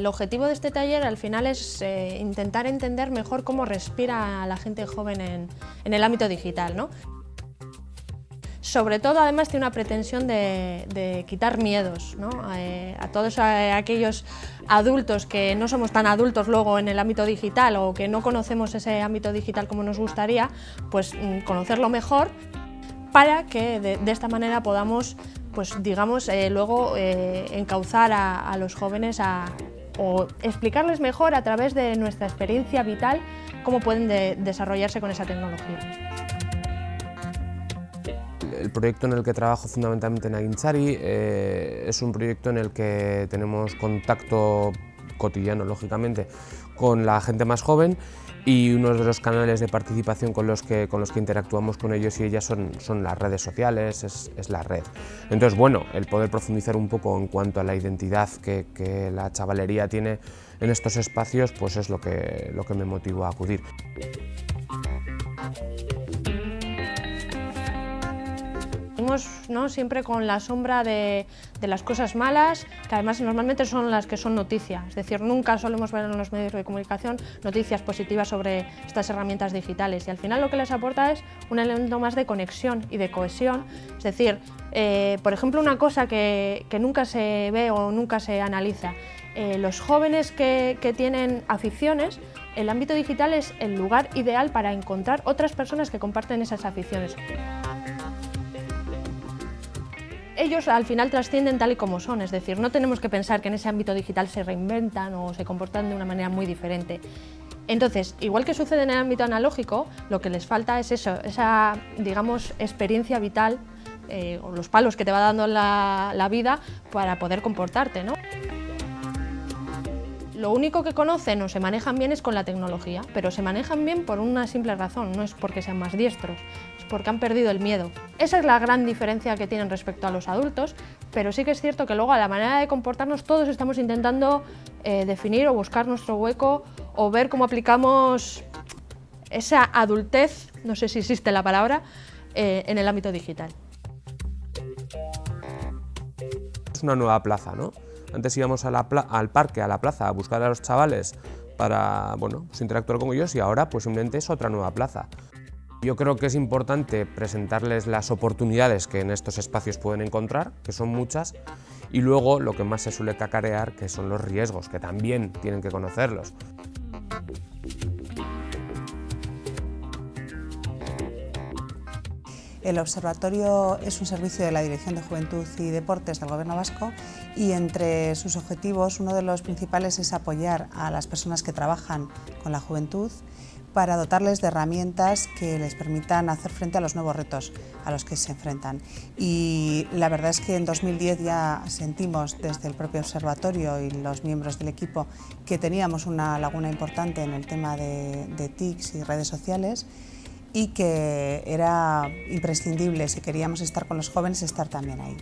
El objetivo de este taller al final es intentar entender mejor cómo respira la gente joven en el ámbito digital, ¿no? Sobre todo, además, tiene una pretensión de quitar miedos, ¿no? A todos aquellos adultos que no somos tan adultos luego en el ámbito digital o que no conocemos ese ámbito digital como nos gustaría, pues conocerlo mejor para que de esta manera podamos, pues digamos, luego encauzar a los jóvenes o explicarles mejor a través de nuestra experiencia vital cómo pueden desarrollarse con esa tecnología. El proyecto en el que trabajo fundamentalmente en Agintzari es un proyecto en el que tenemos contacto cotidiano, lógicamente, con la gente más joven, y uno de los canales de participación con los que interactuamos con ellos y ellas son las redes sociales, es la red. Entonces, bueno, el poder profundizar un poco en cuanto a la identidad que la chavalería tiene en estos espacios, pues es lo que me motivó a acudir. ¿No? Siempre con la sombra de las cosas malas, que además normalmente son las que son noticias, es decir, nunca solemos ver en los medios de comunicación noticias positivas sobre estas herramientas digitales, y al final lo que les aporta es un elemento más de conexión y de cohesión. Es decir, por ejemplo, una cosa que nunca se ve o nunca se analiza, los jóvenes que tienen aficiones, el ámbito digital es el lugar ideal para encontrar otras personas que comparten esas aficiones. Ellos al final trascienden tal y como son, es decir, no tenemos que pensar que en ese ámbito digital se reinventan o se comportan de una manera muy diferente. Entonces, igual que sucede en el ámbito analógico, lo que les falta es eso, esa, digamos, experiencia vital o los palos que te va dando la vida para poder comportarte, ¿no? Lo único que conocen o se manejan bien es con la tecnología, pero se manejan bien por una simple razón, no es porque sean más diestros, es porque han perdido el miedo. Esa es la gran diferencia que tienen respecto a los adultos, pero sí que es cierto que luego a la manera de comportarnos todos estamos intentando definir o buscar nuestro hueco o ver cómo aplicamos esa adultez, no sé si existe la palabra, en el ámbito digital. Es una nueva plaza, ¿no? Antes íbamos al parque, a la plaza, a buscar a los chavales para, bueno, pues interactuar con ellos, y ahora pues simplemente es otra nueva plaza. Yo creo que es importante presentarles las oportunidades que en estos espacios pueden encontrar, que son muchas, y luego lo que más se suele cacarear, que son los riesgos, que también tienen que conocerlos. El observatorio es un servicio de la Dirección de Juventud y Deportes del Gobierno vasco, y entre sus objetivos uno de los principales es apoyar a las personas que trabajan con la juventud para dotarles de herramientas que les permitan hacer frente a los nuevos retos a los que se enfrentan. Y la verdad es que en 2010 ya sentimos desde el propio observatorio y los miembros del equipo que teníamos una laguna importante en el tema de TICs y redes sociales, y que era imprescindible, si queríamos estar con los jóvenes, estar también ahí.